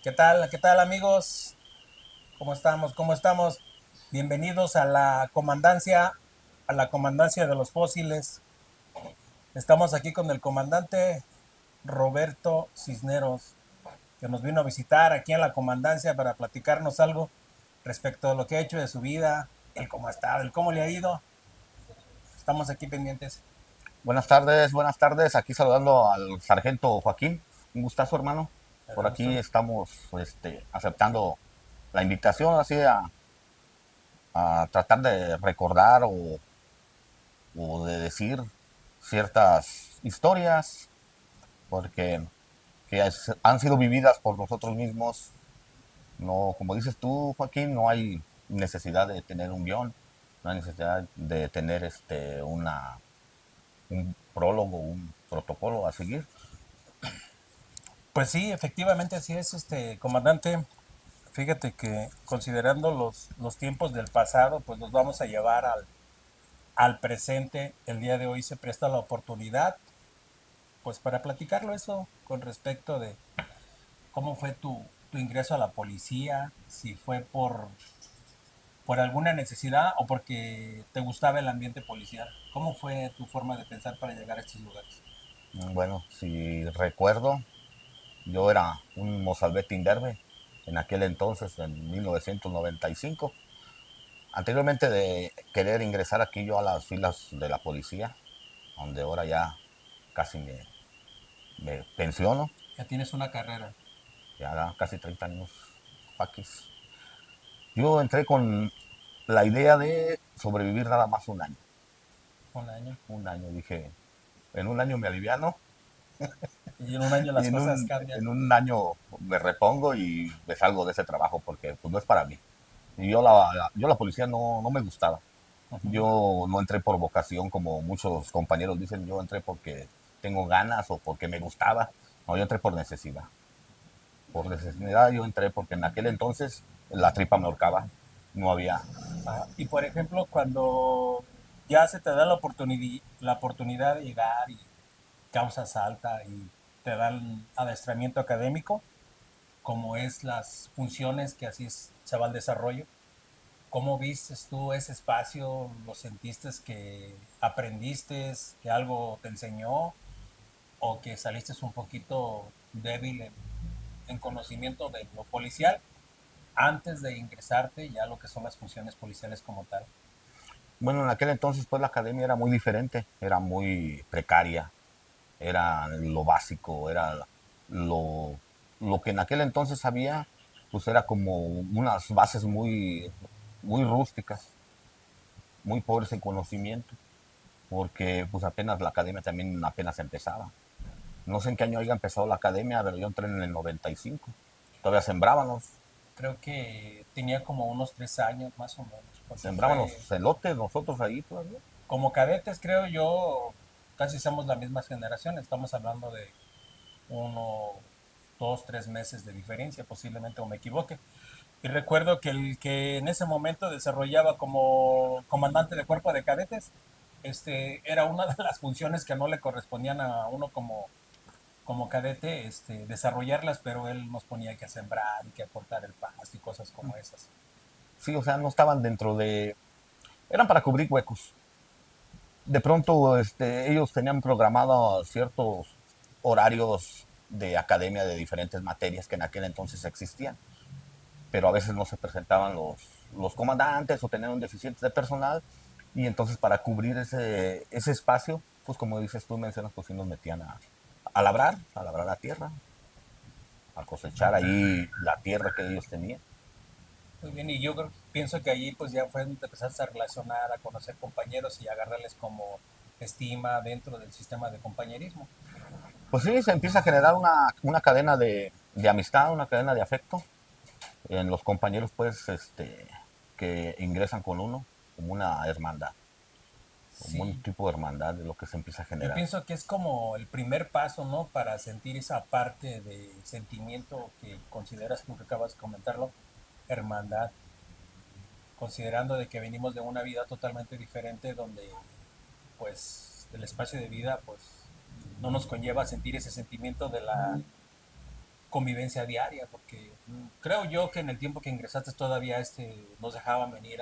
¿Qué tal? ¿Qué tal, amigos? ¿Cómo estamos? ¿Cómo estamos? Bienvenidos a la comandancia de los fósiles. Estamos aquí con el comandante Roberto Cisneros, que nos vino a visitar aquí en la comandancia para platicarnos algo respecto a lo que ha hecho de su vida, el cómo ha estado, el cómo le ha ido. Estamos aquí pendientes. Buenas tardes. Aquí saludando al sargento Joaquín. Un gustazo, hermano. El Por aquí gusto. estamos aceptando la invitación así a tratar de recordar o de decir ciertas historias, porque han sido vividas por nosotros mismos. No, como dices tú, Joaquín, no hay necesidad de tener un guión, no hay necesidad de tener un prólogo, un protocolo a seguir. Pues sí, efectivamente así es, comandante. Fíjate que considerando los tiempos del pasado, pues nos vamos a llevar al presente. El día de hoy se presta la oportunidad, pues para platicarlo eso con respecto de cómo fue tu ingreso a la policía, si fue por alguna necesidad o porque te gustaba el ambiente policial. ¿Cómo fue tu forma de pensar para llegar a estos lugares? Bueno, si recuerdo, yo era un mozalbete imberbe en aquel entonces, en 1995. Anteriormente de querer ingresar aquí yo a las filas de la policía, donde ahora ya casi me pensiono, Ya tienes una carrera, ya casi 30 años, paquis. Yo entré con la idea de sobrevivir nada más un año. un año, Un año, dije, en un año me aliviano y en un año y las cosas cambian. en un año me repongo y me salgo de ese trabajo porque pues no es para mí. Y yo la policía no me gustaba. Ujú. Yo no entré por vocación, como muchos compañeros dicen, yo entré porque tengo ganas o porque me gustaba. No, yo entré por necesidad. Por necesidad yo entré porque en aquel entonces la tripa me ahorcaba. No había. Y por ejemplo, cuando ya se te da la oportunidad de llegar y causas alta y te dan adestramiento académico, como es las funciones que se va al desarrollo. ¿Cómo viste tú ese espacio? ¿Lo sentiste que aprendiste, que algo te enseñó o que saliste un poquito débil en conocimiento de lo policial antes de ingresarte ya a lo que son las funciones policiales como tal? Bueno, en aquel entonces pues la academia era muy diferente, era muy precaria, era lo básico, era lo, lo que en aquel entonces había, pues era como unas bases muy rústicas, muy pobres en conocimiento, porque pues apenas la academia también apenas empezaba. No sé en qué año haya empezado la academia, pero yo entré en el 95. Todavía Creo que tenía como unos 3 años más o menos, porque sembrábamos fue celotes nosotros ahí todavía. como cadetes, creo yo, casi somos la misma generación, estamos hablando de 1, 2, 3 meses de diferencia, posiblemente o me equivoque. Y recuerdo que el que en ese momento desarrollaba como comandante de cuerpo de cadetes, era una de las funciones que no le correspondían a uno como cadete, desarrollarlas, pero él nos ponía que sembrar y que aportar el pasto y cosas como esas. Sí, o sea, no estaban dentro de... Eran para cubrir huecos. De pronto ellos tenían programados ciertos horarios de academia de diferentes materias que en aquel entonces existían, pero a veces no se presentaban los comandantes o tenían un deficiente de personal y entonces para cubrir ese espacio, pues como dices tú, mencionas, pues sí nos metían a labrar la tierra, a cosechar ahí la tierra que ellos tenían. Muy bien, y yo pienso que allí pues ya fue donde empezaste a relacionar, a conocer compañeros y agarrarles como estima dentro del sistema de compañerismo. Pues sí, se empieza a generar una cadena de amistad, una cadena de afecto en los compañeros, pues, que ingresan con uno, como una hermandad, como un Sí, tipo de hermandad de lo que se empieza a yo generar. pienso que es como el primer paso, ¿no? Para sentir esa parte de sentimiento que consideras tú que acabas de comentarlo, hermandad, considerando de que venimos de una vida totalmente diferente donde pues el espacio de vida pues no nos conlleva a sentir ese sentimiento de la convivencia diaria, porque creo yo que en el tiempo que ingresaste todavía nos dejaban venir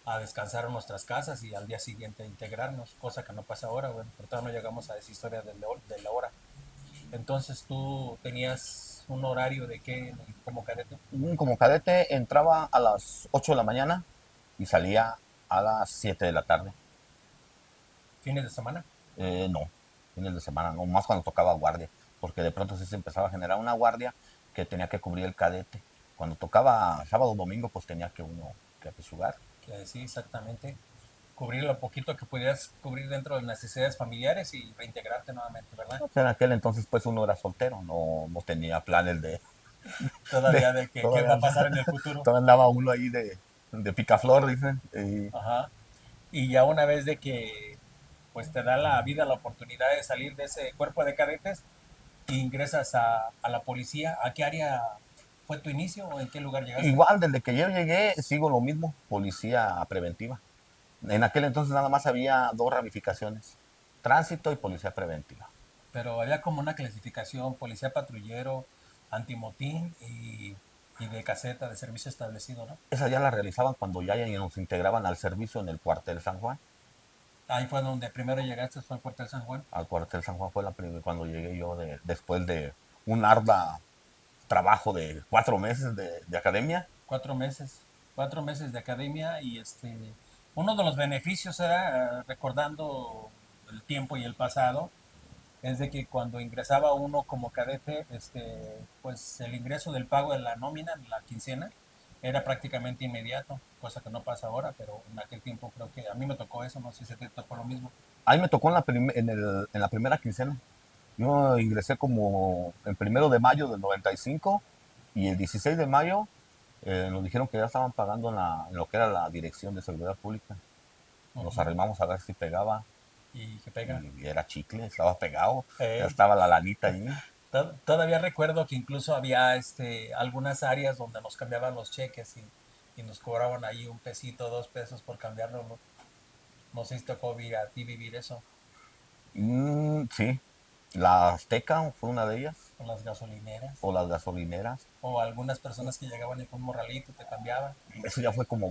a descansar en nuestras casas y al día siguiente integrarnos, cosa que no pasa ahora, bueno, por tanto no llegamos a esa historia de la hora. Entonces tú tenías un horario de qué como cadete, Como cadete entraba a las 8 de la mañana y salía a las 7 de la tarde. fines de semana. No, fines de semana, no, más cuando tocaba guardia, porque de pronto sí se empezaba a generar una guardia que tenía que cubrir el cadete. Cuando tocaba sábado o domingo, pues tenía que uno que apechugar. Que sí, exactamente. Cubrir lo poquito que pudieras cubrir dentro de las necesidades familiares y reintegrarte nuevamente, ¿verdad? O sea, en aquel entonces, pues uno era soltero, no tenía planes de Todavía de que qué va todavía, a pasar en el futuro. todavía andaba uno ahí de picaflor, dicen. Y Ajá. Y ya una vez de que pues te da la vida la oportunidad de salir de ese cuerpo de cadetes e ingresas a la policía, ¿a qué área fue tu inicio o en qué lugar llegaste? igual, desde que yo llegué, sigo lo mismo, policía preventiva. En aquel entonces nada más había dos ramificaciones, tránsito y policía preventiva. Pero había como una clasificación, policía patrullero, antimotín y de caseta de servicio establecido, ¿no? Esa ya la realizaban cuando ya nos integraban al servicio en el cuartel San Juan. Ahí fue donde primero llegaste, fue al cuartel San Juan. Al cuartel San Juan fue cuando llegué yo después de un arda trabajo de 4 meses de academia. 4 meses, 4 meses de academia y uno de los beneficios era, recordando el tiempo y el pasado, es de que cuando ingresaba uno como cadete, pues el ingreso del pago de la nómina, la quincena, era prácticamente inmediato, cosa que no pasa ahora, pero en aquel tiempo creo que a mí me tocó eso, no sé si te tocó lo mismo. Ahí me tocó en la primera quincena. Yo ingresé como el 1 de mayo del 95 y el 16 de mayo nos dijeron que ya estaban pagando en lo que era la Dirección de Seguridad Pública. Nos Ujú. arrimamos a ver si pegaba Y que pega. y era chicle, estaba pegado, ya Eh, estaba la lanita ahí. Todavía recuerdo que incluso había algunas áreas donde nos cambiaban los cheques y nos cobraban ahí un pesito, 2 pesos por cambiarlo. No, no sé si tocó a ti vivir eso Sí, la Azteca fue una de ellas, con las gasolineras. o las gasolineras. O algunas personas que llegaban y con un morralito te cambiaban. Eso ya fue como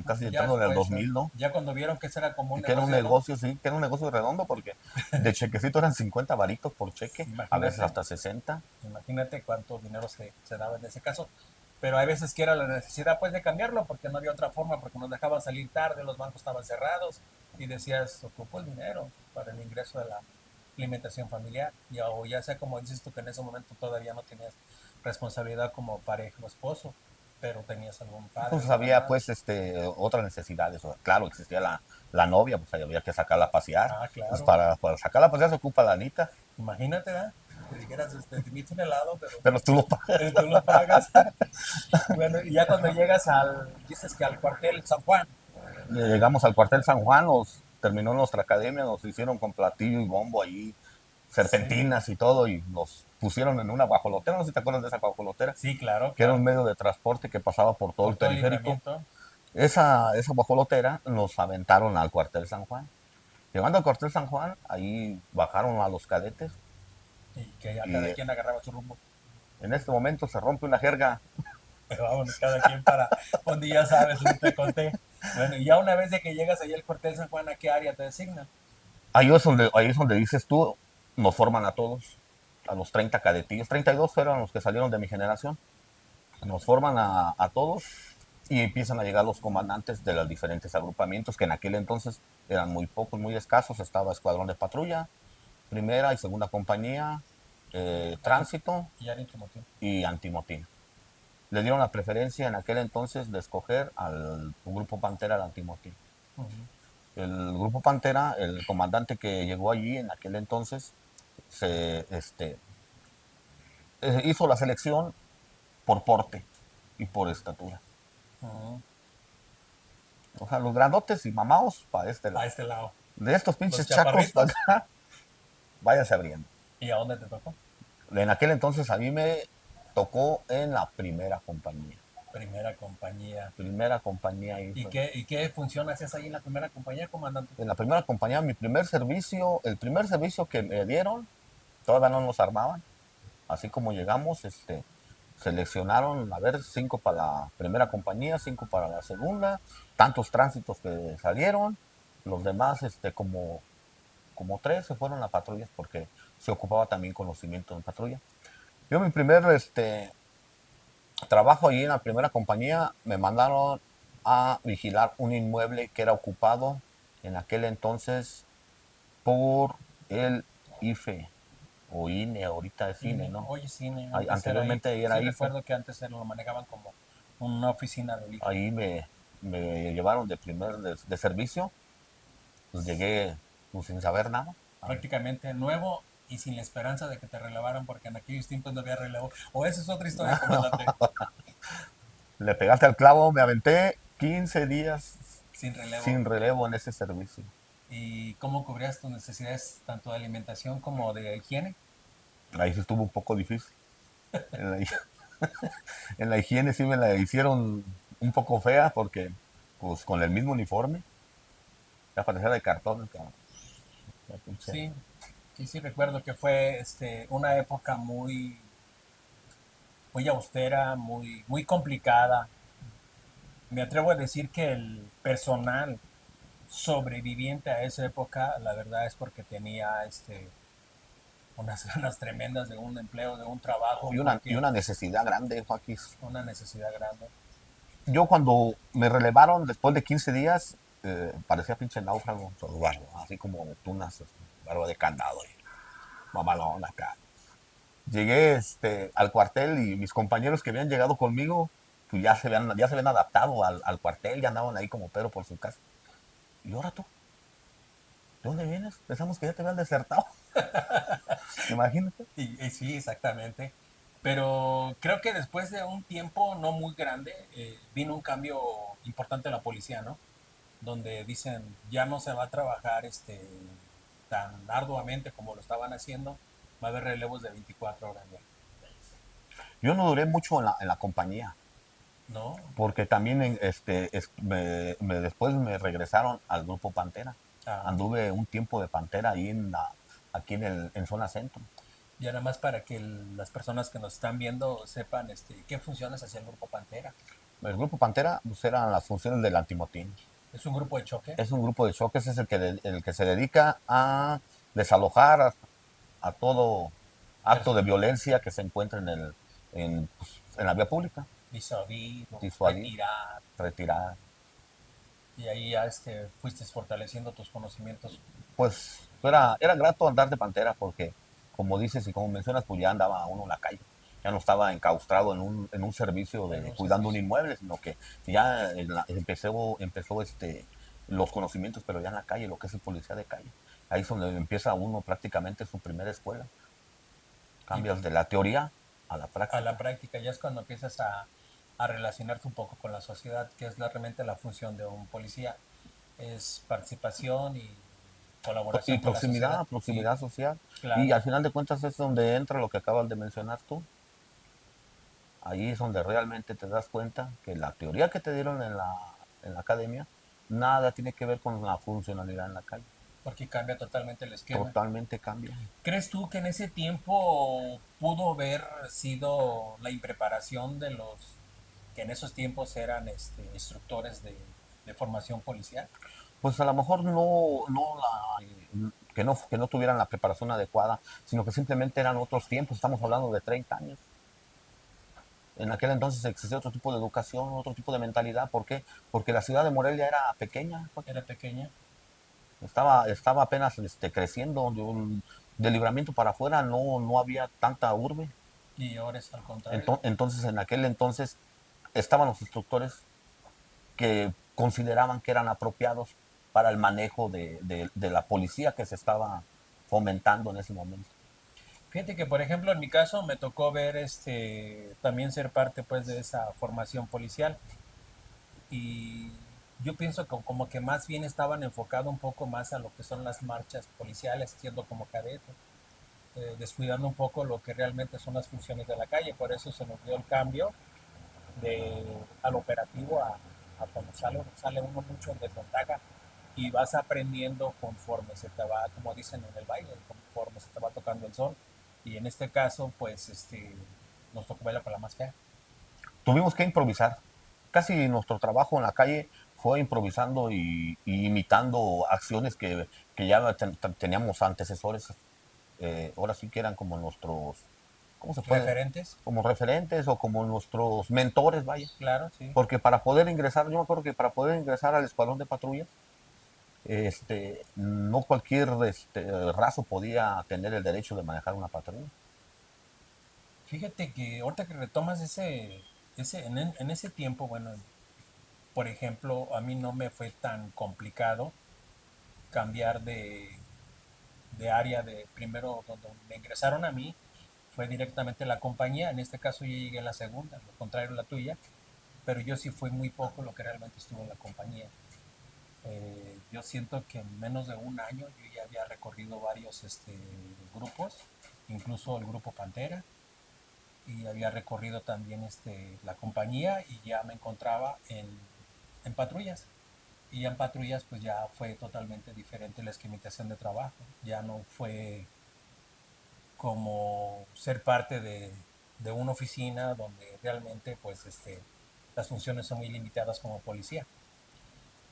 casi Ya entrando en el después, 2000, ¿no? ya cuando vieron que eso era como un Que era un negocio, ¿no? negocio, sí, que era un negocio redondo porque de chequecito eran 50 varitos por cheque, a veces Imagínate, hasta 60. imagínate cuánto dinero se daba en ese caso. Pero hay veces que era la necesidad pues de cambiarlo porque no había otra forma, porque nos dejaban salir tarde, los bancos estaban cerrados y decías, ocupo el dinero para el ingreso de la alimentación familiar. O ya sea como dices tú que en ese momento todavía no tenías responsabilidad como pareja o esposo, pero tenías algún padre, Entonces alguna había madre. pues otras necesidades. Claro, existía la novia, pues ahí había que sacarla a pasear. Ah, Pues claro. para sacarla a pasear se ocupa la anita, Imagínate, ¿verdad? Que dijeras, te invito un helado, pero tú lo pagas. pero tú lo pagas. Bueno, y ya cuando llegas dices que al cuartel San Juan. Llegamos al cuartel San Juan, nos terminó nuestra academia, nos hicieron con platillo y bombo ahí, Sí, serpentinas y todo, y nos pusieron en una guajolotera, no sé si te acuerdas de esa guajolotera, sí, claro, que era un claro. medio de transporte que pasaba por todo Por el todo el periférico. libramiento. Esa guajolotera nos aventaron al cuartel San Juan. Llegando al cuartel San Juan, ahí bajaron a los cadetes Y que ya y cada quien agarraba su rumbo. en este momento se rompe una jerga. Pero vámonos, cada quien para donde ya sabes, no te conté. Bueno, y ya una vez de que llegas allá al cuartel San Juan, ¿a qué área te designan? Ahí es donde dices tú, nos forman a todos, a los 30 cadetillos. 32 fueron los que salieron de mi generación. Nos forman a todos y empiezan a llegar los comandantes de los diferentes agrupamientos, que en aquel entonces eran muy pocos, muy escasos. Estaba Escuadrón de Patrulla, primera y segunda compañía, tránsito Y ya en Timotín. y antimotín. Le dieron la preferencia en aquel entonces de escoger al grupo Pantera al antimotín. Ujú. El grupo Pantera, el comandante que llegó allí en aquel entonces, se, hizo la selección por porte y por estatura. Ujú. O sea, los grandotes y mamados para este A lado. este lado. De estos Los pinches chacos para chaparritos. acá, váyase abriendo. ¿Y a dónde te tocó? En aquel entonces a mí me tocó en la primera compañía. Primera compañía. Primera compañía ahí ¿Y fue. qué función hacías ahí en la primera compañía, comandante? En la primera compañía, mi primer servicio, el primer servicio que me dieron, todavía no nos armaban. Así como llegamos, seleccionaron, a ver, 5 para la primera compañía, 5 para la segunda, tantos tránsitos que salieron, los demás, como 3 se fueron a patrullas porque se ocupaba también conocimiento en patrulla. Yo mi primer, trabajo allí en la primera compañía, me mandaron a vigilar un inmueble que era ocupado en aquel entonces por el IFE o INE, ahorita es INE, Cine, ¿no? oye, cine, antes era ahí. Anteriormente era Sí, IFE. recuerdo que antes lo manejaban como una oficina del IFE. Ahí me llevaron de servicio, pues llegué pues, sin saber nada. Prácticamente nuevo y sin la esperanza de que te relevaran porque en aquellos tiempos no había relevo. O esa es otra historia, comandante, Le pegaste al clavo, me aventé 15 días sin relevo. sin relevo en ese servicio. ¿Y cómo cubrías tus necesidades tanto de alimentación como de higiene? Ahí sí estuvo un poco difícil. En la, en la higiene sí me la hicieron un poco fea porque pues con el mismo uniforme, ya parecía de cartón, cabrón. Ya, pinche. Sí, sí, sí, recuerdo que fue una época muy austera, muy complicada. Me atrevo a decir que el personal sobreviviente a esa época, la verdad es porque tenía unas ganas tremendas de un empleo, de un trabajo, Y porque una necesidad grande, Joaquín. una necesidad grande. Yo cuando me relevaron después de 15 días, parecía pinche náufrago, todo barro, así como de tunas, barro de candado y mamalón acá. Llegué al cuartel y mis compañeros que habían llegado conmigo, pues ya se habían adaptado al cuartel, ya andaban ahí como Pedro por su casa. ¿Y ahora tú? ¿De dónde vienes? Pensamos que ya te habían desertado. Imagínate. Y sí, exactamente. Pero creo que después de un tiempo no muy grande, vino un cambio importante en la policía, ¿no? Donde dicen, ya no se va a trabajar tan arduamente como lo estaban haciendo, va a haber relevos de 24 horas ya, Yo no duré mucho en la compañía, ¿no? porque también después me regresaron al grupo Pantera. Ah, Anduve un tiempo de Pantera ahí aquí en zona centro. ya nada más para que las personas que nos están viendo sepan qué funciones hacía el Grupo Pantera. El grupo Pantera pues, eran las funciones del antimotín. Es un grupo de choque. Es un grupo de choques, es el que se dedica a desalojar a todo acto de Perso- violencia que se encuentre en la vía pública, disuadir, disuadir, retirar, retirar. y ahí ya fuiste fortaleciendo tus conocimientos Pues era grato andar de Pantera porque, como dices y como mencionas, pues ya andaba uno en la calle. Ya no estaba enclaustrado en un servicio en de un cuidando un servicio. inmueble, sino que ya empezó los conocimientos, pero ya en la calle, lo que es el policía de calle. Ahí es donde empieza uno prácticamente su primera escuela. Y Cambias de la teoría a la a la práctica. práctica ya es cuando empiezas a relacionarte un poco con la sociedad, que es realmente la función de un policía. Es participación y Y colaboración con la sociedad. Sí, proximidad social. Y claro. al final de cuentas es donde entra lo que acabas de mencionar tú. Ahí es donde realmente te das cuenta que la teoría que te dieron en la academia nada tiene que ver con la funcionalidad en la calle. Porque cambia totalmente el esquema. Totalmente cambia. ¿Crees tú que en ese tiempo pudo haber sido la impreparación de los que en esos tiempos eran instructores de formación policial? Pues a lo mejor que no tuvieran la preparación adecuada, sino que simplemente eran otros tiempos. Estamos hablando de 30 años. En aquel entonces existía otro tipo de educación, otro tipo de mentalidad. ¿Por qué? Porque la ciudad de Morelia era pequeña, Joaquín. Era pequeña Estaba apenas creciendo. De Libramiento para afuera no había tanta urbe. y ahora es al contrario. Entonces, en aquel entonces estaban los instructores que consideraban que eran apropiados para el manejo de la policía que se estaba fomentando en ese momento. Fíjate que, por ejemplo, en mi caso me tocó ver también ser parte pues de esa formación policial y yo pienso que como que más bien estaban enfocados un poco más a lo que son las marchas policiales, siendo como cadete, descuidando un poco lo que realmente son las funciones de la calle. Por eso se nos dio el cambio al operativo a cuando sale uno mucho en desventaja y vas aprendiendo conforme se te va, como dicen en el baile, conforme se te va tocando el sol. Y en este caso, pues, nos tocó bailar con la más fea. Tuvimos que improvisar. Casi nuestro trabajo en la calle fue improvisando y imitando acciones que ya teníamos antecesores. Ahora sí que eran como nuestros, ¿cómo se puede? Referentes, Como referentes o como nuestros mentores, vaya. claro, sí. Porque para poder ingresar, yo me acuerdo que para poder ingresar al escuadrón de patrulla, no cualquier raso podía tener el derecho de manejar una patrulla. Fíjate que ahorita que retomas en ese tiempo, bueno, por ejemplo, a mí no me fue tan complicado cambiar de área de primero donde me ingresaron a mí, fue directamente la compañía. En este caso yo llegué a la segunda, lo contrario a la tuya, pero yo sí fui muy poco lo que realmente estuvo en la compañía. Yo siento que en menos de un año yo ya había recorrido varios grupos, incluso el grupo Pantera, y había recorrido también la compañía y ya me encontraba en patrullas. Y ya en patrullas pues ya fue totalmente diferente la esquematización de trabajo. Ya no fue como ser parte de una oficina donde realmente pues las funciones son muy limitadas como policía.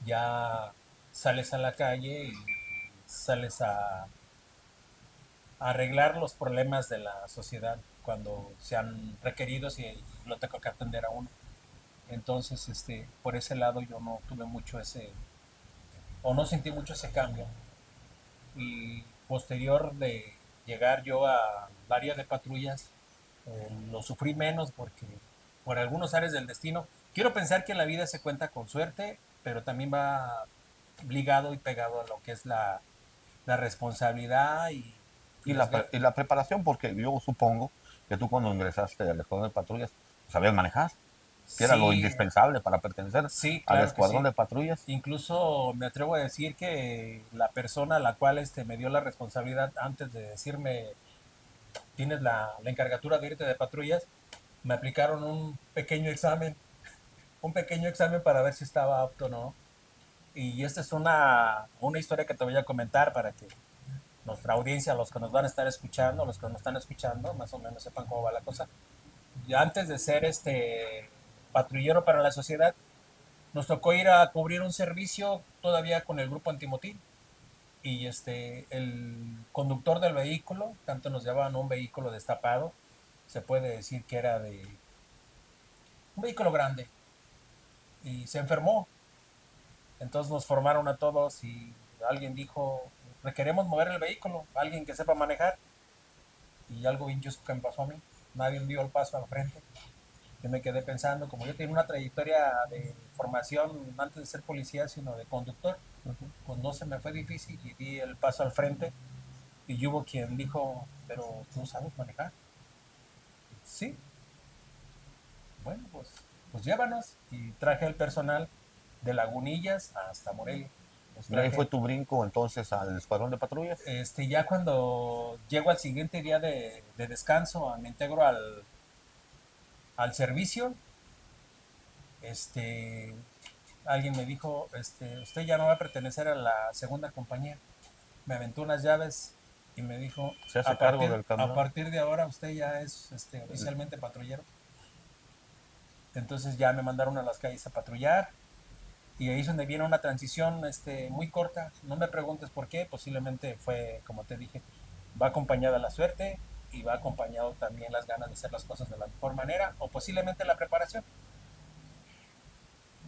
Ya sales a la calle y sales a arreglar los problemas de la sociedad cuando sean requeridos y lo tengo que atender a uno. Entonces, por ese lado yo no tuve mucho o no sentí mucho ese cambio. Y posterior de llegar yo al área de patrullas, lo sufrí menos porque por algunos áreas del destino, quiero pensar que en la vida se cuenta con suerte, pero también va ligado y pegado a lo que es la responsabilidad y las ganas. Y la preparación, porque yo supongo que tú cuando ingresaste al escuadrón de patrullas, sabías manejar, que era lo Sí, indispensable para pertenecer sí, al claro que escuadrón sí. de patrullas. Incluso me atrevo a decir que la persona a la cual me dio la responsabilidad antes de decirme tienes la encargatura de irte de patrullas, me aplicaron un pequeño examen para ver si estaba apto o no. Y esta es una historia que te voy a comentar para que nuestra audiencia, los que nos van a estar escuchando, los que nos están escuchando, más o menos sepan cómo va la cosa. Y antes de ser patrullero para la sociedad, nos tocó ir a cubrir un servicio todavía con el grupo antimotín. Y el conductor del vehículo, tanto nos llevaban un vehículo destapado, se puede decir que era de un vehículo grande, y se enfermó. Entonces nos formaron a todos y alguien dijo, requeremos mover el vehículo, alguien que sepa manejar. Y algo bien chusco que me pasó a mí, nadie dio el paso al frente. Yo me quedé pensando, como yo tenía una trayectoria de formación antes de ser policía, sino de conductor, pues no se me fue difícil y di el paso al frente. Y hubo quien dijo, pero tú sabes manejar. Sí, bueno, pues llévanos. Y traje el personal de Lagunillas hasta Morelia. Los Y ahí fue traje. tu brinco entonces al escuadrón de patrullas. Ya cuando llego al siguiente día de descanso, me integro al servicio, este, alguien me dijo, usted ya no va a pertenecer a la segunda compañía. Me aventó unas llaves y me dijo, Se hace cargo del a camión. partir de ahora usted ya es oficialmente patrullero. Entonces ya me mandaron a las calles a patrullar y ahí es donde viene una transición muy corta. No me preguntes por qué, posiblemente fue, como te dije, va acompañada la suerte y va acompañado también las ganas de hacer las cosas de la mejor manera o posiblemente la preparación.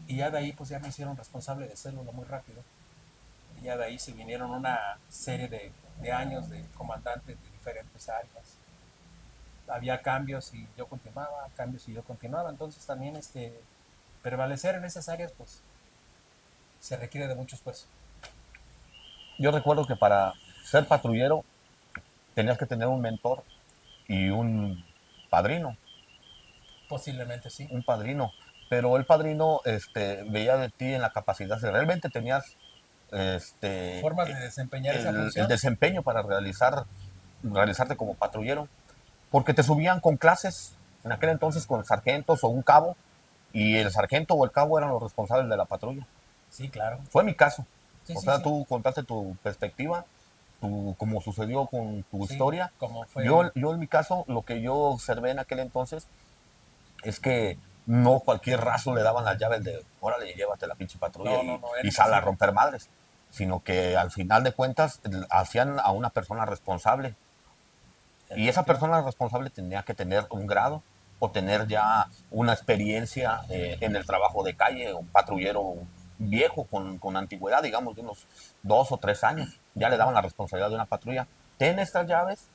Y ya de ahí pues ya me hicieron responsable de célula muy rápido. Y ya de ahí se vinieron una serie de años de comandantes de diferentes áreas. Había cambios y yo continuaba, cambios y yo continuaba. Entonces también prevalecer en esas áreas pues se requiere de mucho esfuerzo. Yo recuerdo que para ser patrullero tenías que tener un mentor y un padrino, Posiblemente sí. un padrino. Pero el padrino veía de ti en la capacidad, si realmente tenías este, Formas de desempeñar esa el función. desempeño para realizarte como patrullero. Porque te subían con clases, en aquel entonces con sargentos o un cabo, y el sargento o el cabo eran los responsables de la patrulla. Sí, claro. Fue mi caso. Sí, O sí, sea, sí. tú contaste tu perspectiva, como sucedió con tu Sí, historia. como Yo, fue, yo en mi caso, lo que yo observé en aquel entonces es que no cualquier raso le daban las llaves de, órale, llévate la pinche patrulla no, no, no, era y sal a imposible. romper madres, sino que al final de cuentas hacían a una persona responsable. Y esa Efectivamente. persona responsable tenía que tener un grado o tener ya una experiencia en el trabajo de calle, un patrullero viejo con antigüedad, digamos, de unos 2 o 3 años. Ya le daban la responsabilidad de una patrulla. Ten estas llaves,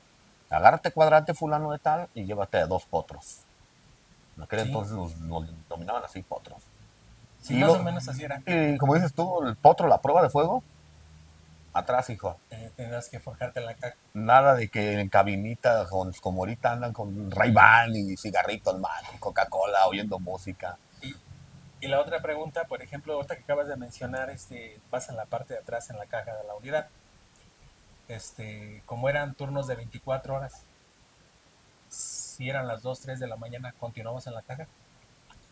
agárrate cuadrante fulano de tal y llévate a 2 potros. En aquel Sí, entonces nos dominaban así potros. sí, Y, más o lo, menos así era. y como dices tú, el potro, la prueba de fuego, atrás, hijo. Tenías que forjarte en la caja. Nada de que en cabinita, como ahorita andan con Ray-Ban y cigarrito al mar, y Coca-Cola, oyendo música. Y, y la otra pregunta, por ejemplo, ahorita que acabas de mencionar, vas en la parte de atrás en la caja de la unidad. Como eran turnos de 24 horas, si eran las 2 3 de la mañana, continuamos en la caja.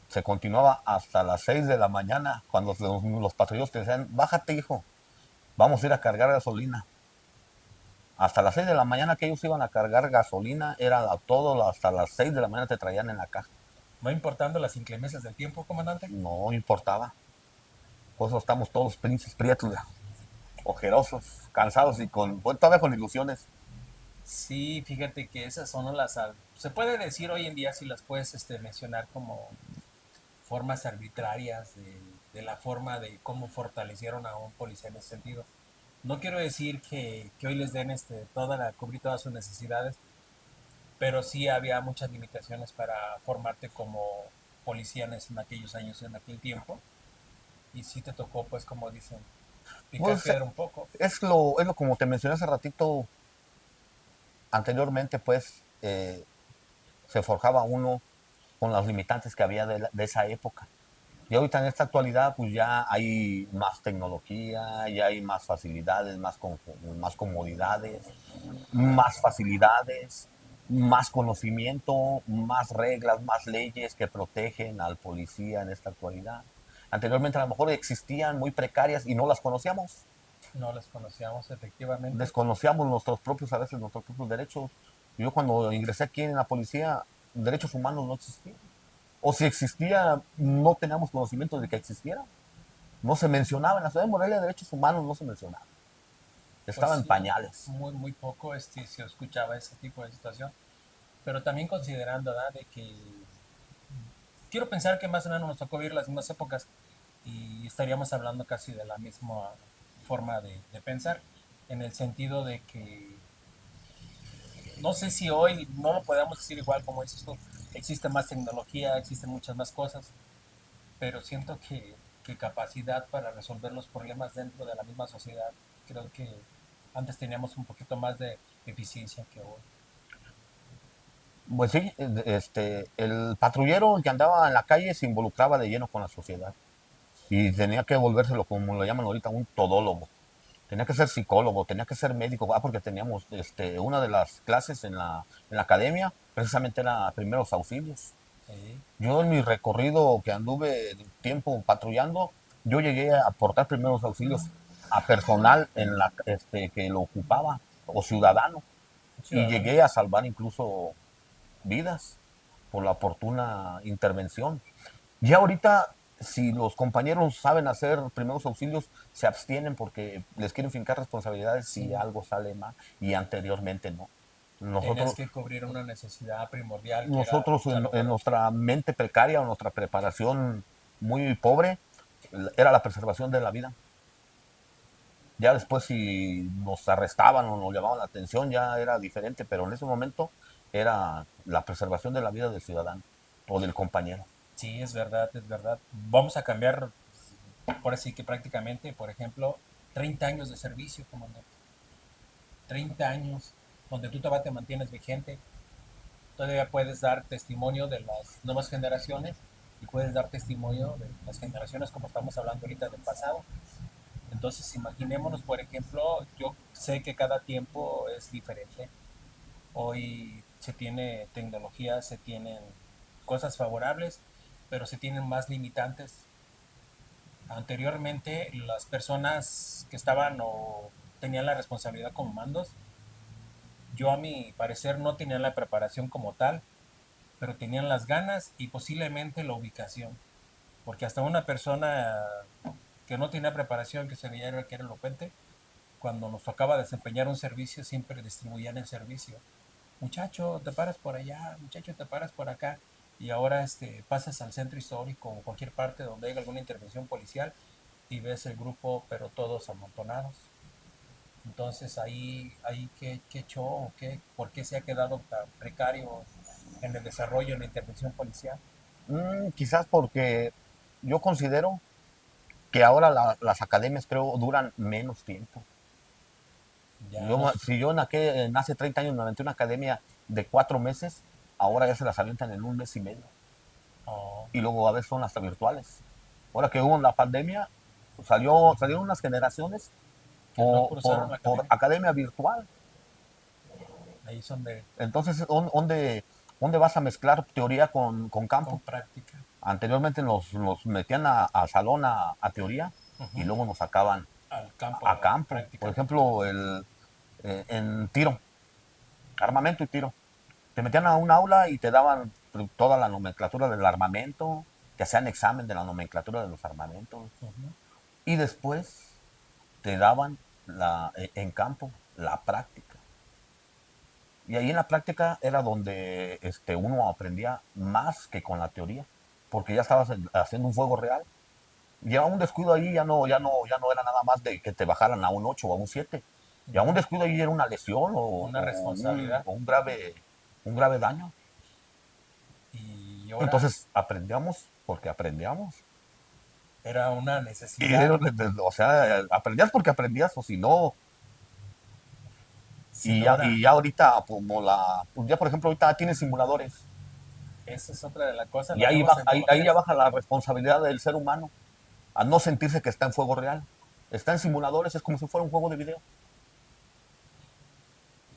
Se continuaba hasta las 6 de la mañana, cuando los patrulleros te decían, bájate, hijo, vamos a ir a cargar gasolina. Hasta las 6 de la mañana que ellos iban a cargar gasolina, era todo, hasta las 6 de la mañana te traían en la caja. No importando las inclemencias del tiempo, comandante. No importaba. Por eso estamos todos pinches prietos, ojerosos, cansados y bueno, todavía con ilusiones. Sí, fíjate que esas son se puede decir hoy en día si las puedes mencionar como formas arbitrarias de la forma de cómo fortalecieron a un policía en ese sentido. No quiero decir que hoy les den cubrir todas sus necesidades, pero sí había muchas limitaciones para formarte como policía en aquellos años, en aquel tiempo, y sí te tocó, pues como dicen, picar Pues piedra un poco. es lo como te mencioné hace ratito anteriormente, pues se forjaba uno con las limitantes que había de esa época. Y ahorita en esta actualidad, pues ya hay más tecnología, ya hay más facilidades, más comodidades, más facilidades, más conocimiento, más reglas, más leyes que protegen al policía en esta actualidad. Anteriormente a lo mejor existían muy precarias y no las conocíamos. No las conocíamos efectivamente. Desconocíamos nuestros propios, a veces nuestros propios derechos. Yo cuando ingresé aquí en la policía, derechos humanos no existían. O si existía, no teníamos conocimiento de que existiera. No se mencionaba en la ciudad de Morelia, derechos humanos no se mencionaba. Pues Estaba en sí, pañales. muy, muy poco se escuchaba ese tipo de situación. Pero también considerando, ¿verdad? De que quiero pensar que más o menos nos tocó vivir las mismas épocas y estaríamos hablando casi de la misma forma de pensar, en el sentido de que no sé si hoy no lo podemos decir igual como dices tú, existe más tecnología, existen muchas más cosas, pero siento que capacidad para resolver los problemas dentro de la misma sociedad, creo que antes teníamos un poquito más de eficiencia que hoy. Pues sí, el patrullero que andaba en la calle se involucraba de lleno con la sociedad y tenía que volvérselo, como lo llaman ahorita, un todólogo. Tenía que ser psicólogo, tenía que ser médico, porque teníamos una de las clases en la academia, precisamente era primeros auxilios. Sí, Yo en mi recorrido que anduve tiempo patrullando, yo llegué a aportar primeros auxilios a personal que lo ocupaba o ciudadano y ciudadano. llegué a salvar incluso vidas por la oportuna intervención. Ya ahorita, si los compañeros saben hacer primeros auxilios, se abstienen porque les quieren fincar responsabilidades si Sí, algo sale mal y anteriormente no. tenías Nosotros, que cubrir una necesidad primordial que era nosotros en salvar. nuestra mente precaria o nuestra preparación muy pobre, era la preservación de la vida. Ya después si nos arrestaban o nos llamaban la atención ya era diferente, pero en ese momento era la preservación de la vida del ciudadano o del compañero. Sí, es verdad, es verdad. Vamos a cambiar, por así que prácticamente, por ejemplo, 30 años de servicio, comandante. 30 años donde tú todavía te mantienes vigente, todavía puedes dar testimonio de las nuevas generaciones y puedes dar testimonio de las generaciones como estamos hablando ahorita del pasado. Entonces, imaginémonos, por ejemplo, yo sé que cada tiempo es diferente. Hoy se tiene tecnología, se tienen cosas favorables, pero se tienen más limitantes. Anteriormente, las personas que estaban o tenían la responsabilidad como mandos. Yo a mi parecer no tenían la preparación como tal, pero tenían las ganas y posiblemente la ubicación. Porque hasta una persona que no tenía preparación, que se veía que era elocuente, cuando nos tocaba desempeñar un servicio, siempre distribuían el servicio. Muchacho, te paras por allá, muchacho, te paras por acá. Y ahora pasas al centro histórico o cualquier parte donde haya alguna intervención policial y ves el grupo, pero todos amontonados. Entonces ahí qué show, por qué se ha quedado tan precario en el desarrollo, en la intervención policial. Quizás porque yo considero que ahora las academias creo duran menos tiempo. Ya no. Si yo en hace 30 años me aventé una academia de 4 meses, ahora ya se las avientan en un mes y medio. Oh, Y luego a veces son hasta virtuales. Ahora que hubo la pandemia, salieron unas generaciones que no cruzaron la por academia. academia virtual. Ahí son de Entonces, ¿dónde vas a mezclar teoría con con campo? práctica. Anteriormente nos metían a salón a teoría y Ujú. luego nos sacaban Al campo a de campo. Por práctica. ejemplo, en tiro, armamento y tiro. Te metían a un aula y te daban toda la nomenclatura del armamento, te hacían examen de la nomenclatura de los armamentos Ujú. y después te daban en campo la práctica. Y ahí en la práctica era donde uno aprendía más que con la teoría, porque ya estabas haciendo un fuego real. Lleva un descuido ahí, ya no era nada más de que te bajaran a un 8 o a un 7. Ya un No, descuido ahí era una lesión una responsabilidad. un grave daño. Y ahora Entonces aprendíamos porque aprendíamos. era una Y, necesidad. o sea, aprendías porque aprendías, o si no, Si y ya, ahora, y ya ahorita, pues ya por ejemplo, ahorita tienes simuladores. esa es otra de las cosas, Y las nuevas ahí ya tecnologías. baja la responsabilidad del ser humano a no sentirse que está en fuego real. Está en simuladores, es como si fuera un juego de video.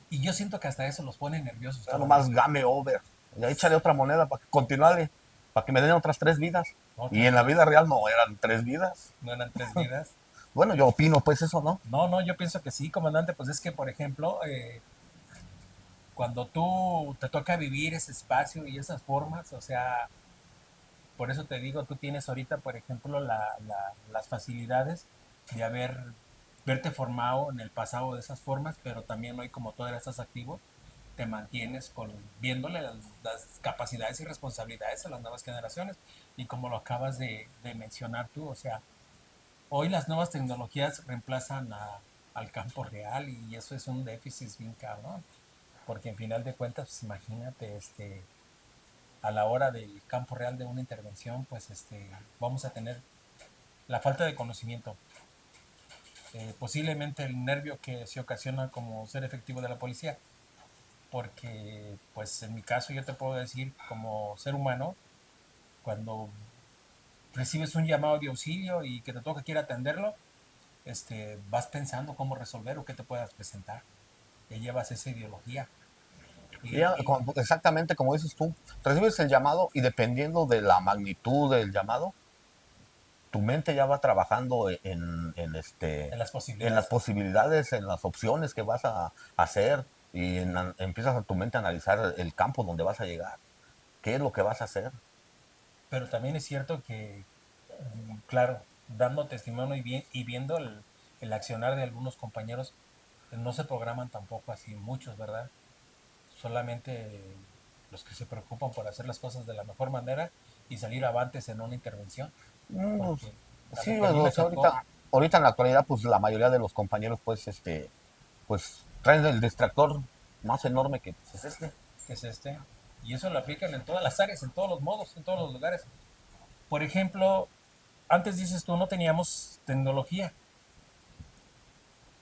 Y yo siento que hasta eso los pone nerviosos Ya todavía. nomás game over. Ya échale otra moneda para que continuale, para que me den otras 3 vidas. Y Otras en la tres, vida real no eran 3 vidas. no eran 3 vidas. Bueno, yo opino pues eso, ¿no? No, no, yo pienso que sí, comandante, pues es que, por ejemplo, cuando tú te toca vivir ese espacio y esas formas, o sea, por eso te digo, tú tienes ahorita, por ejemplo, las facilidades de verte formado en el pasado de esas formas, pero también hoy como todavía estás activo, te mantienes viéndole las capacidades y responsabilidades a las nuevas generaciones. Y como lo acabas de mencionar tú, o sea, hoy las nuevas tecnologías reemplazan al campo real y eso es un déficit bien cabrón, porque en final de cuentas, pues, imagínate, a la hora del campo real de una intervención, pues vamos a tener la falta de conocimiento, posiblemente el nervio que se ocasiona como ser efectivo de la policía, porque pues en mi caso yo te puedo decir como ser humano, cuando recibes un llamado de auxilio y que te toca que ir a atenderlo, vas pensando cómo resolver o qué te puedas presentar, ya llevas esa ideología. Y Y, ya, y exactamente como dices tú, recibes el llamado y dependiendo de la magnitud del llamado, tu mente ya va trabajando en las en las posibilidades, posibilidades, en las opciones que vas a hacer y empiezas a tu mente a analizar el campo donde vas a llegar, qué es lo que vas a hacer. pero también es cierto que, claro, dando testimonio y viendo el accionar de algunos compañeros, no se programan tampoco así muchos, ¿verdad? Solamente los que se preocupan por hacer las cosas de la mejor manera y salir avantes en una intervención, Pues, porque a lo sí, que a mí o me sea, tocó, ahorita en la actualidad, pues la mayoría de los compañeros, pues traen el distractor más enorme que pues, es este. que es y eso lo aplican en todas las áreas, en todos los modos, en todos los lugares. Por ejemplo, antes dices tú no teníamos tecnología,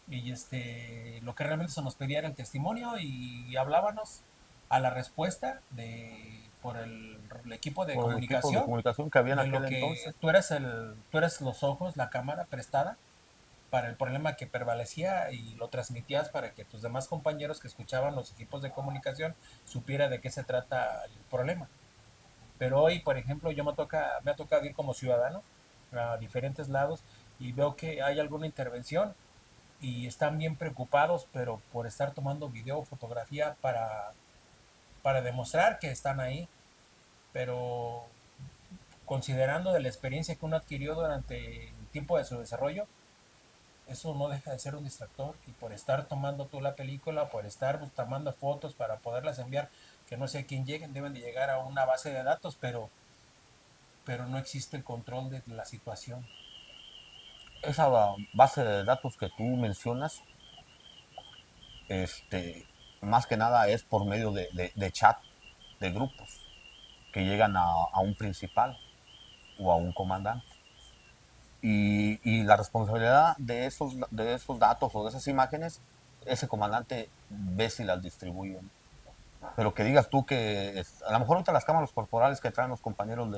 y lo que realmente se nos pedía era el testimonio y hablábamos a la respuesta por el equipo de Por el equipo de comunicación comunicación que había en de aquel lo que entonces. tú eres los ojos, la cámara prestada para el problema que prevalecía y lo transmitías para que tus demás compañeros que escuchaban los equipos de comunicación supiera de qué se trata el problema. Pero hoy, por ejemplo, me ha tocado ir como ciudadano a diferentes lados y veo que hay alguna intervención y están bien preocupados, pero por estar tomando video o fotografía para demostrar que están ahí, pero considerando de la experiencia que uno adquirió durante el tiempo de su desarrollo, eso no deja de ser un distractor y por estar tomando tú la película, por estar tomando fotos para poderlas enviar, que no sé a quién lleguen, deben de llegar a una base de datos, pero no existe el control de la situación. Esa base de datos que tú mencionas, este, más que nada es por medio de chat, de grupos, que llegan a un principal o a un comandante. Y la responsabilidad de esos datos o de esas imágenes, ese comandante ve si las distribuyen. Pero que digas tú que a lo mejor ahorita las cámaras corporales que traen los compañeros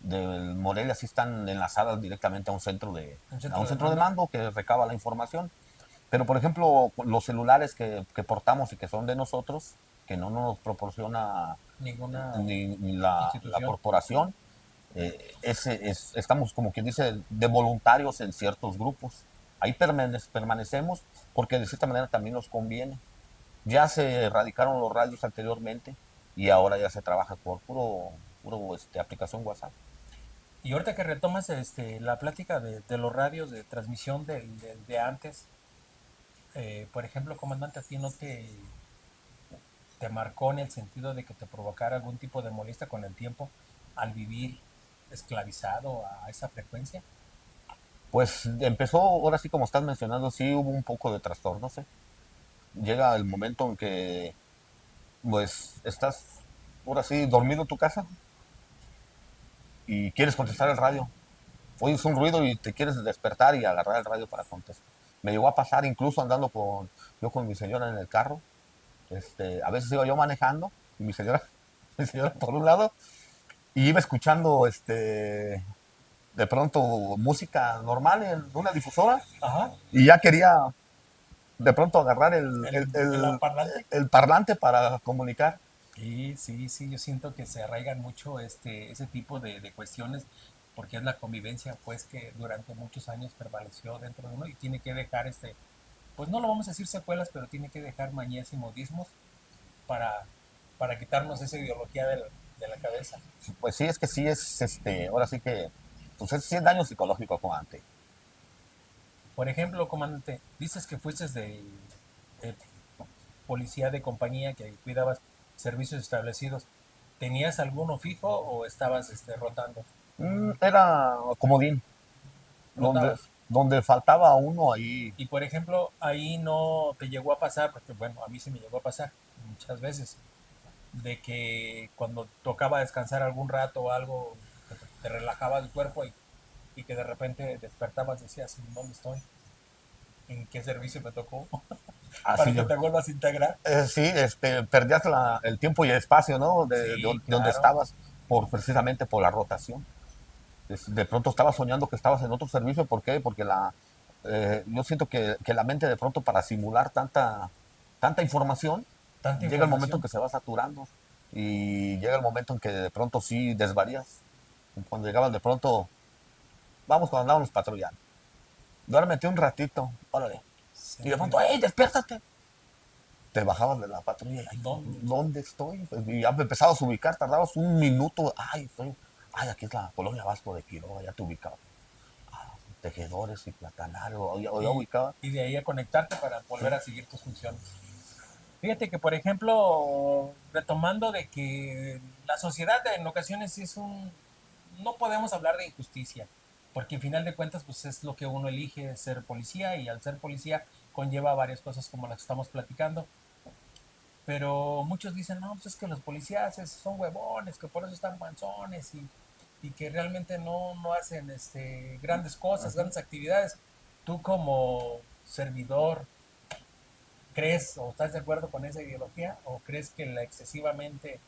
del Morelia sí están enlazadas directamente Un a un centro de centro de mando, mando que recaba la información. Pero por ejemplo, los celulares que portamos y que son de nosotros, que no nos proporciona ninguna ni la institución. corporación, estamos como quien dice de voluntarios en ciertos grupos. Ahí permanecemos porque de cierta manera también nos conviene. Ya se erradicaron los radios anteriormente y ahora ya se trabaja por puro aplicación WhatsApp. Y ahorita que retomas la plática de los radios de transmisión de antes, por ejemplo, comandante, a ti no te marcó en el sentido de que te provocara algún tipo de molestia con el tiempo al vivir esclavizado a esa frecuencia. Pues empezó, ahora sí como estás mencionando, sí hubo un poco de trastorno, ¿sí? Llega el momento en que pues estás ahora sí dormido en tu casa y quieres contestar el radio. Oyes un ruido y te quieres despertar y agarrar el radio para contestar. Me llegó a pasar incluso andando yo con mi señora en el carro. A veces iba yo manejando y mi señora, mi señora por un lado y iba escuchando de pronto música normal en una difusora Ajá, y ya quería de pronto agarrar el parlante. el parlante para comunicar. Sí, sí, sí, yo siento que se arraigan mucho ese tipo de cuestiones porque es la convivencia pues que durante muchos años prevaleció dentro de uno y tiene que dejar pues no lo vamos a decir secuelas, pero tiene que dejar mañas y modismos para, para quitarnos esa ideología de la cabeza. Pues sí, es que sí es, ahora sí que, pues sí es daño psicológico como antes. Por ejemplo, comandante, dices que fuiste de policía de compañía que cuidabas servicios establecidos. ¿Tenías alguno fijo o estabas rotando? Era comodín, donde, Rotabas. donde faltaba uno ahí. Y por ejemplo, ahí no te llegó a pasar, porque bueno, a mí se me llegó a pasar muchas veces, de que cuando tocaba descansar algún rato o algo, te relajaba el cuerpo y que de repente despertabas, decías, ¿dónde estoy? ¿En qué servicio me tocó? Así Para que yo. te vuelvas a integrar. Sí, perdías el tiempo y el espacio, ¿no? Sí, De donde claro. estabas, precisamente por la rotación. De pronto estabas soñando que estabas en otro servicio, ¿por qué? Porque yo siento que la mente de pronto para simular tanta información, Tanta llega el momento en información. que se va saturando y llega el momento en que de pronto sí desvarías. Cuando llegaban de pronto, vamos cuando andábamos patrullando, duérmete un ratito, órale. Y de pronto, Sí. ¡hey, despiértate! Te bajabas de la patrulla y, ay, ¿Dónde? ¿dónde estoy? Pues, y ya me empezabas a ubicar, tardabas un minuto, ay, aquí es la colonia Vasco de Quiroga, ya te ubicaba. Tejedores y platanales, o ya Y, ubicaba. y de ahí a conectarte para Sí. volver a seguir tus funciones. Fíjate que, por ejemplo, retomando de que la sociedad en ocasiones es no podemos hablar de injusticia, porque al final de cuentas, pues es lo que uno elige ser policía y al ser policía conlleva varias cosas como las que estamos platicando, pero muchos dicen, no, pues es que los policías son huevones, que por eso están panzones y que realmente no hacen grandes cosas, Ajá. grandes actividades. Tú como servidor, ¿crees o estás de acuerdo con esa ideología o crees que excesivamente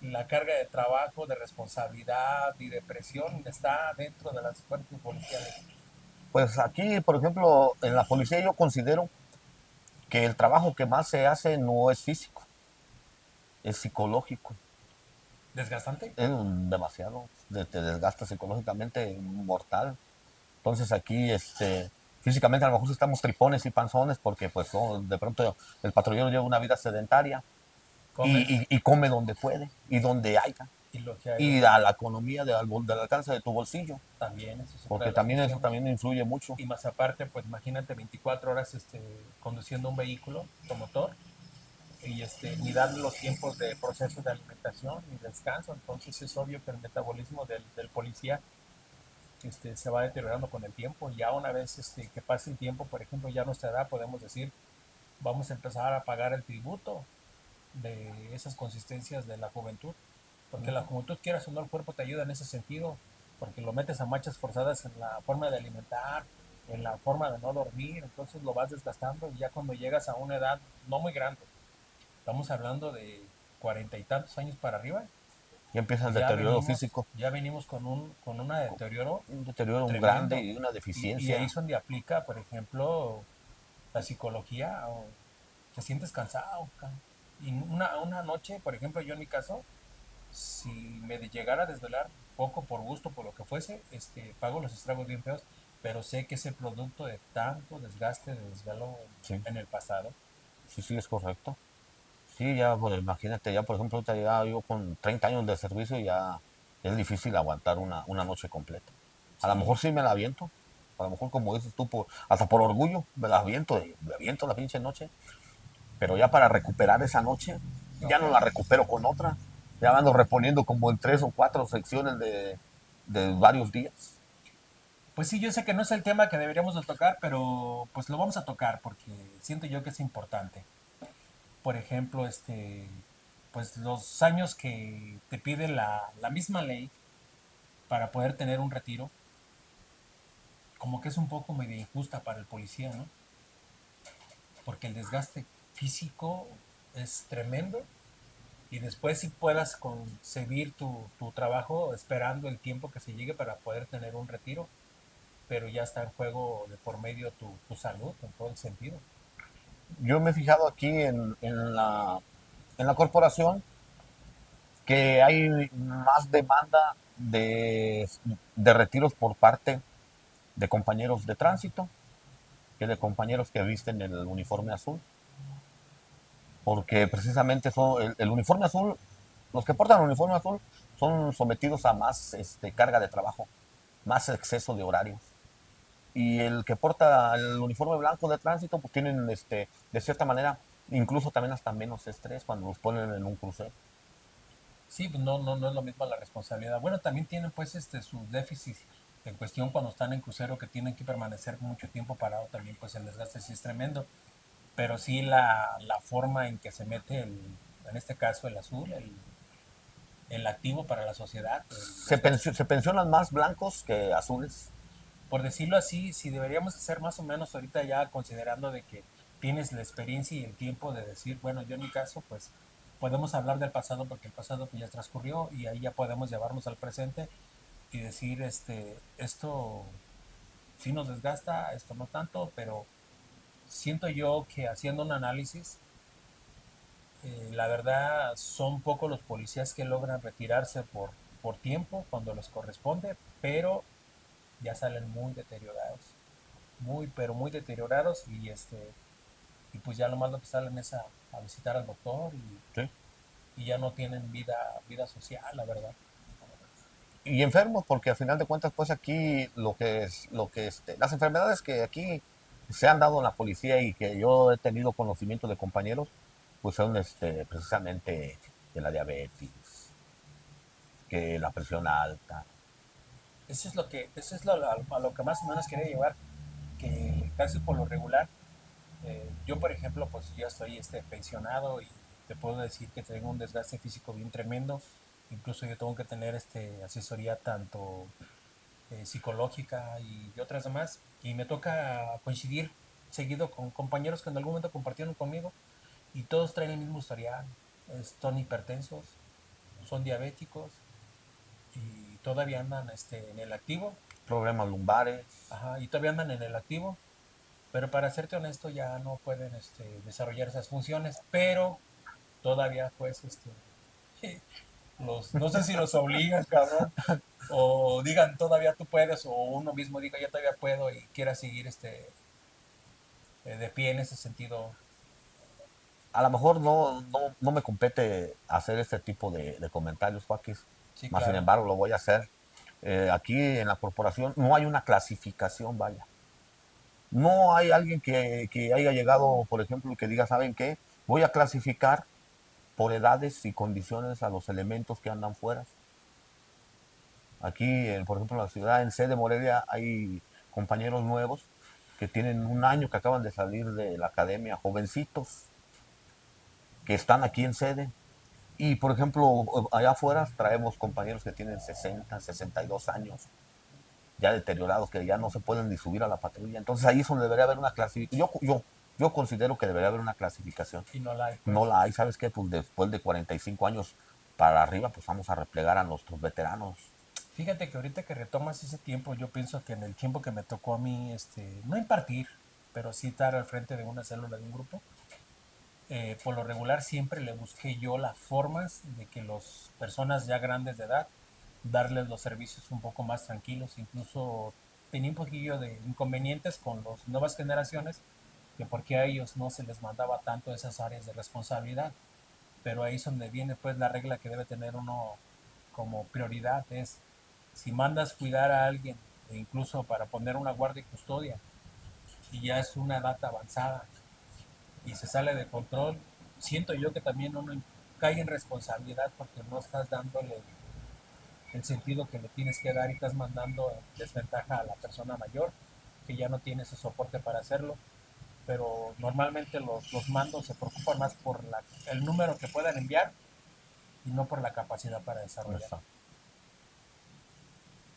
la carga de trabajo, de responsabilidad y de presión está dentro de las cuerpos policiales? Pues aquí, por ejemplo, en la policía yo considero que el trabajo que más se hace no es físico, es psicológico. ¿Desgastante? Es demasiado, te desgasta psicológicamente mortal. Entonces aquí, Físicamente a lo mejor sí estamos tripones y panzones porque pues de pronto el patrullero lleva una vida sedentaria Comes y come donde puede y donde haya. y lo que haya. Y a la economía del alcance de tu bolsillo, También, eso es otra porque de las también eso cuestiones. también influye mucho. Y más aparte, pues imagínate 24 horas conduciendo un vehículo automotor y ni dar los tiempos de proceso de alimentación ni descanso. Entonces es obvio que el metabolismo del policía se va deteriorando con el tiempo. Ya una vez que pase el tiempo, por ejemplo, ya a nuestra edad podemos decir, vamos a empezar a pagar el tributo de esas consistencias de la juventud. Porque la juventud, quieras o no, el cuerpo te ayuda en ese sentido, porque lo metes a marchas forzadas en la forma de alimentar, en la forma de no dormir, entonces lo vas desgastando y ya cuando llegas a una edad no muy grande, estamos hablando de 40 y tantos años para arriba, Y empieza el deterioro físico, ya venimos con una deterioro un deterioro un grande tremendo. y una Y ahí deficiencia. es donde aplica, por ejemplo, la psicología, o te sientes cansado. Y una noche, por ejemplo, yo en mi caso, si me llegara a desvelar poco por gusto, por lo que fuese, pago los estragos bien feos, pero sé que es el producto de tanto desgaste de desvelo Sí, en el pasado. sí, sí, es correcto. Sí, ya, pues imagínate, ya por ejemplo, ahorita ya yo con 30 años de servicio ya es difícil aguantar una noche completa. A lo Sí, mejor sí me la aviento, a lo mejor como dices tú, hasta por orgullo me la aviento, me aviento la pinche noche, pero ya para recuperar esa noche, no, ya no la recupero con otra, ya ando reponiendo como en 3 o 4 secciones de varios días. pues sí, yo sé que no es el tema que deberíamos de tocar, pero pues lo vamos a tocar porque siento yo que es importante. Por ejemplo, pues los años que te pide la misma ley para poder tener un retiro, como que es un poco medio injusta para el policía, ¿no? Porque el desgaste físico es tremendo y después si puedas concebir tu trabajo esperando el tiempo que se llegue para poder tener un retiro, pero ya está en juego de por medio tu salud en todo el sentido. Yo me he fijado aquí en la corporación que hay más demanda de retiros por parte de compañeros de tránsito que de compañeros que visten el uniforme azul, porque precisamente el uniforme azul, los que portan el uniforme azul son sometidos a más carga de trabajo, más exceso de horarios. Y el que porta el uniforme blanco de tránsito, pues tienen, de cierta manera, incluso también hasta menos estrés cuando los ponen en un crucero. Sí, pues no es lo mismo la responsabilidad. Bueno, también tienen pues sus déficits en cuestión cuando están en crucero que tienen que permanecer mucho tiempo parado, también pues el desgaste sí es tremendo. Pero sí la forma en que se mete en este caso el azul, el activo para la sociedad, el desgaste. Se pensionan más blancos que azules. Por decirlo así, si deberíamos hacer más o menos ahorita ya considerando de que tienes la experiencia y el tiempo de decir, bueno, yo en mi caso, pues podemos hablar del pasado porque el pasado pues ya transcurrió y ahí ya podemos llevarnos al presente y decir, esto sí nos desgasta, esto no tanto, pero siento yo que haciendo un análisis, la verdad son pocos los policías que logran retirarse por tiempo cuando les corresponde, pero ya salen muy deteriorados, muy, pero muy deteriorados y pues ya lo más lo que salen es a visitar al doctor ¿Sí? y ya no tienen vida social, la verdad. Y enfermos, porque al final de cuentas, pues aquí las enfermedades que aquí se han dado en la policía y que yo he tenido conocimiento de compañeros, pues son precisamente de la diabetes, que la presión alta. Eso es a lo que más o menos quería llevar, que casi por lo regular, yo por ejemplo, pues ya estoy pensionado y te puedo decir que tengo un desgaste físico bien tremendo, incluso yo tengo que tener asesoría tanto psicológica y de otras demás. Y me toca coincidir seguido con compañeros que en algún momento compartieron conmigo y todos traen el mismo historial. Son hipertensos, son diabéticos y todavía andan en el activo. Problemas lumbares. Ajá, y todavía andan en el activo. Pero para serte honesto ya no pueden desarrollar esas funciones, pero todavía pues no sé si los obligan, cabrón, o digan todavía tú puedes, o uno mismo diga yo todavía puedo y quiera seguir de pie en ese sentido. A lo mejor no me compete hacer este tipo de comentarios, Joaquín, Sí, más sin claro. embargo lo voy a hacer. Aquí en la corporación no hay una clasificación, vaya. No hay alguien que haya llegado, por ejemplo, que diga, ¿saben qué? Voy a clasificar por edades y condiciones a los elementos que andan fuera. Aquí, por ejemplo, en la ciudad, en sede Morelia, hay compañeros nuevos que tienen un año que acaban de salir de la academia, jovencitos que están aquí en sede. Y, por ejemplo, allá afuera traemos compañeros que tienen 60, 62 años, ya deteriorados, que ya no se pueden ni subir a la patrulla. Entonces ahí es donde debería haber una clasificación. Yo considero que debería haber una clasificación. Y no la hay, No pues. la hay, ¿sabes qué? Pues después de 45 años para arriba, pues vamos a replegar a nuestros veteranos. Fíjate que ahorita que retomas ese tiempo, yo pienso que en el tiempo que me tocó a mí, no impartir, pero sí estar al frente de una célula de un grupo, por lo regular siempre le busqué yo las formas de que las personas ya grandes de edad, darles los servicios un poco más tranquilos, incluso tenía un poquillo de inconvenientes con las nuevas generaciones, que porque a ellos no se les mandaba tanto esas áreas de responsabilidad, pero ahí es donde viene pues la regla que debe tener uno como prioridad, es si mandas cuidar a alguien, e incluso para poner una guardia y custodia, y ya es una edad avanzada y se sale de control, siento yo que también uno cae en responsabilidad porque no estás dándole el sentido que le tienes que dar y estás mandando en desventaja a la persona mayor que ya no tiene ese soporte para hacerlo. Pero normalmente los mandos se preocupan más por el número que puedan enviar y no por la capacidad para desarrollar. Está.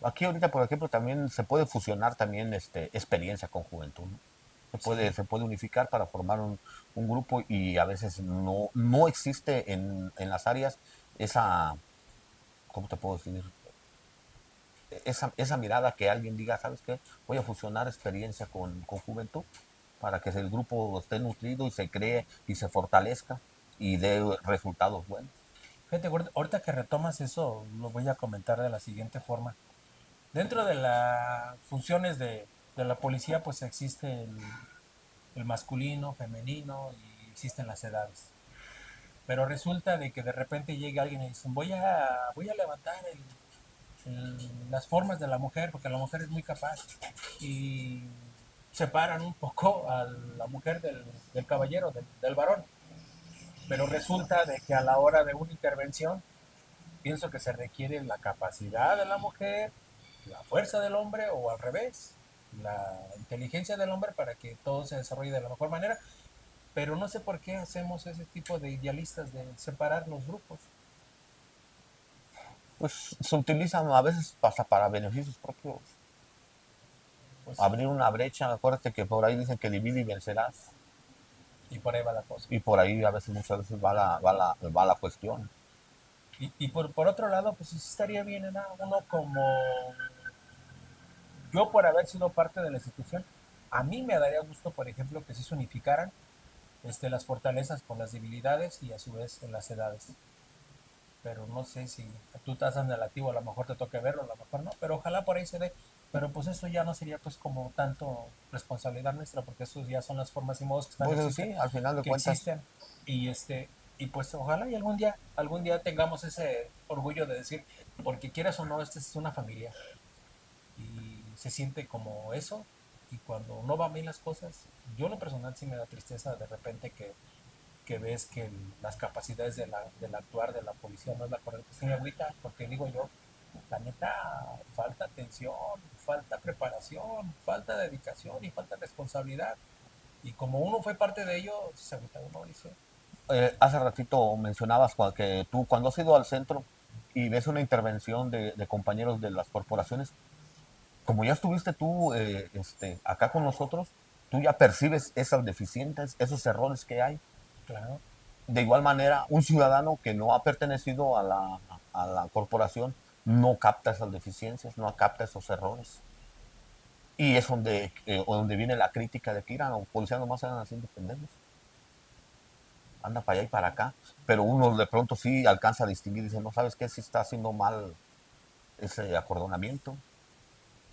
Aquí ahorita, por ejemplo, también se puede fusionar también experiencia con juventud, ¿no? Sí, Se puede unificar para formar un grupo y a veces no existe en las áreas esa, ¿cómo te puedo decir? Esa mirada que alguien diga, ¿sabes qué? Voy a fusionar experiencia con juventud para que el grupo esté nutrido y se cree y se fortalezca y dé resultados buenos. fíjate, ahorita que retomas eso, lo voy a comentar de la siguiente forma. Dentro de las funciones de la policía, pues existe el masculino, femenino y existen las edades. Pero resulta de que de repente llega alguien y dice, voy a levantar las formas de la mujer, porque la mujer es muy capaz. Y separan un poco a la mujer del caballero, del varón. Pero resulta de que a la hora de una intervención, pienso que se requiere la capacidad de la mujer, la fuerza del hombre o al revés, la inteligencia del hombre para que todo se desarrolle de la mejor manera. Pero no sé por qué hacemos ese tipo de idealistas de separar los grupos. Pues se utilizan a veces hasta para beneficios propios. Pues sí, Abrir una brecha, acuérdate que por ahí dicen que divide y vencerás. y por ahí va la cosa. Y por ahí a veces, muchas veces va la cuestión. Y por otro lado, pues sí estaría bien, ¿no? Uno como yo por haber sido parte de la institución, a mí me daría gusto, por ejemplo, que sí se unificaran las fortalezas con las debilidades y a su vez en las edades. Pero no sé si tú estás en el activo, a lo mejor te toque verlo, a lo mejor no, pero ojalá por ahí se dé. Pero pues eso ya no sería pues como tanto responsabilidad nuestra, porque eso ya son las formas y modos que están Pues sí, al final de que cuentas, existen y y pues ojalá y algún día tengamos ese orgullo de decir, porque quieras o no, esta es una familia y se siente como eso y cuando no van bien las cosas, yo en lo personal sí me da tristeza de repente que ves que las capacidades del actuar de la policía no es la correcta. Sí me agüita porque digo yo, la neta, falta atención, falta preparación, falta dedicación y falta responsabilidad. Y como uno fue parte de ello, se agüita uno, dice, hace ratito mencionabas que tú cuando has ido al centro y ves una intervención de compañeros de las corporaciones, como ya estuviste tú acá con nosotros, tú ya percibes esas deficiencias, esos errores que hay. claro, De igual manera, un ciudadano que no ha pertenecido a la corporación no capta esas deficiencias, no capta esos errores. Y es donde viene la crítica de que, "Mira, los policías nomás eran así indefendibles". anda para allá y para acá, pero uno de pronto sí alcanza a distinguir y dice, no sabes qué, si está haciendo mal ese acordonamiento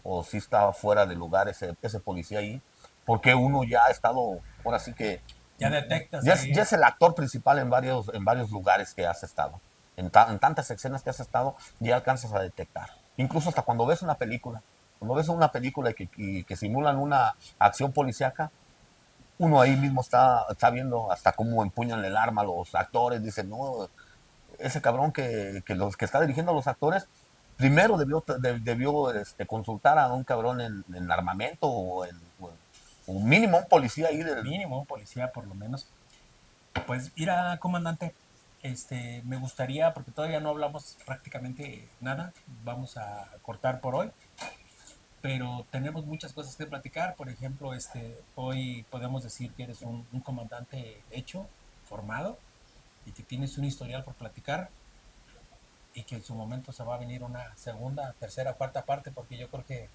o si está fuera de lugar ese policía ahí, porque uno ya ha estado, ahora sí que Ya detectas ya ahí. es el actor principal en varios lugares que has estado, en tantas escenas que has estado, ya alcanzas a detectar, incluso hasta cuando ves una película que simulan una acción policíaca, uno ahí mismo está viendo hasta cómo empuñan el arma a los actores, dicen, no, ese cabrón los que está dirigiendo a los actores, primero debió consultar a un cabrón en armamento o mínimo un policía ahí del... Mínimo, un policía por lo menos. Pues mira, comandante, me gustaría, porque todavía no hablamos prácticamente nada, vamos a cortar por hoy, pero tenemos muchas cosas que platicar. Por ejemplo, hoy podemos decir que eres un comandante hecho, formado, y que tienes un historial por platicar, y que en su momento se va a venir una segunda, tercera, cuarta parte, porque yo creo que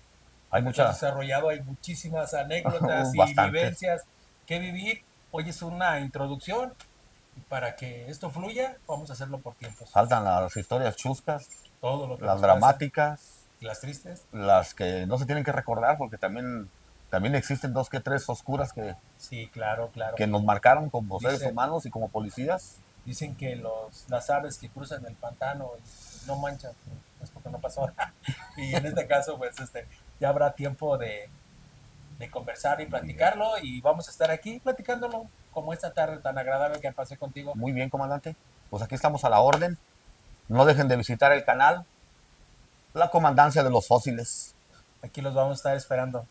Hay lo que has muchas, desarrollado hay muchísimas anécdotas y bastantes. vivencias que vivir. Hoy es una introducción y para que esto fluya vamos a hacerlo por tiempos. Faltan las historias chuscas, Todo lo que las nos pasa dramáticas, y las tristes. las que no se tienen que recordar porque también existen dos que tres oscuras Sí, claro, claro. que nos marcaron como seres Dice, humanos y como policías. dicen que las aves que cruzan el pantano y no manchan, es porque no pasó nada. Y en este caso, pues ya habrá tiempo de conversar y platicarlo y vamos a estar aquí platicándolo como esta tarde tan agradable que pasé contigo. Muy bien, comandante. Pues aquí estamos a la orden. No dejen de visitar el canal La Comandancia de los Fósiles. Aquí los vamos a estar esperando.